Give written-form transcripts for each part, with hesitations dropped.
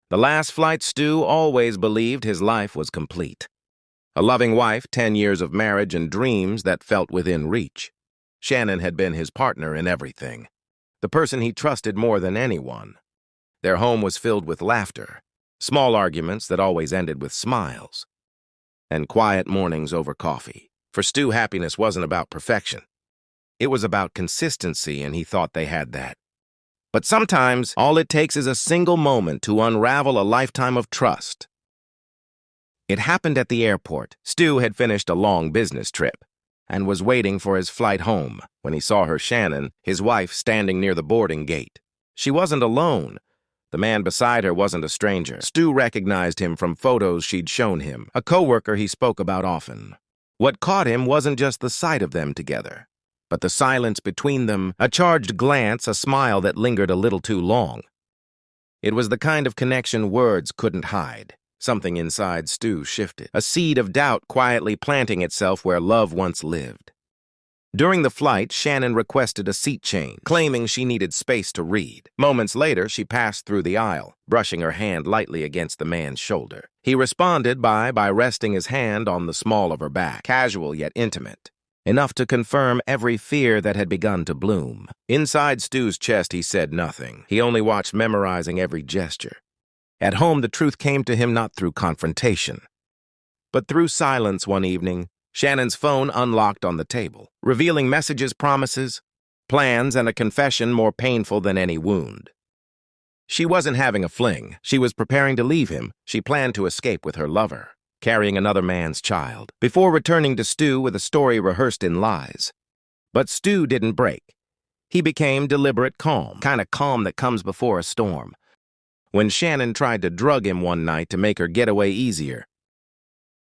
The last flight, Stu always believed his life was complete. A loving wife, 10 years of marriage, and dreams that felt within reach. Shannon had been his partner in everything, the person he trusted more than anyone. Their home was filled with laughter, small arguments that always ended with smiles, and quiet mornings over coffee. For Stu, happiness wasn't about perfection. It was about consistency, and he thought they had that. But sometimes, all it takes is a single moment to unravel a lifetime of trust. It happened at the airport. Stu had finished a long business trip and was waiting for his flight home when he saw her, Shannon, his wife, standing near the boarding gate. She wasn't alone. The man beside her wasn't a stranger. Stu recognized him from photos she'd shown him, a coworker he spoke about often. What caught him wasn't just the sight of them together, but the silence between them, a charged glance, a smile that lingered a little too long. It was the kind of connection words couldn't hide. Something inside Stu shifted, a seed of doubt quietly planting itself where love once lived. During the flight, Shannon requested a seat change, claiming she needed space to read. Moments later, she passed through the aisle, brushing her hand lightly against the man's shoulder. He responded by resting his hand on the small of her back, casual yet intimate, enough to confirm every fear that had begun to bloom. Inside Stu's chest, he said nothing. He only watched, memorizing every gesture. At home, the truth came to him not through confrontation, but through silence. One evening, Shannon's phone unlocked on the table, revealing messages, promises, plans, and a confession more painful than any wound. She wasn't having a fling. She was preparing to leave him. She planned to escape with her lover, carrying another man's child, before returning to Stu with a story rehearsed in lies. But Stu didn't break. He became deliberate calm, kind of calm that comes before a storm. When Shannon tried to drug him one night to make her getaway easier,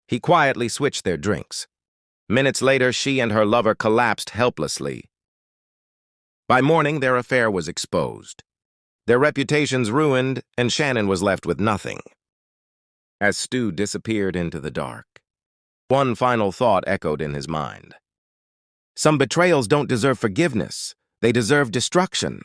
he quietly switched their drinks. Minutes later, she and her lover collapsed helplessly. By morning, their affair was exposed, their reputations ruined, and Shannon was left with nothing. As Stu disappeared into the dark, one final thought echoed in his mind. Some betrayals don't deserve forgiveness. They deserve destruction.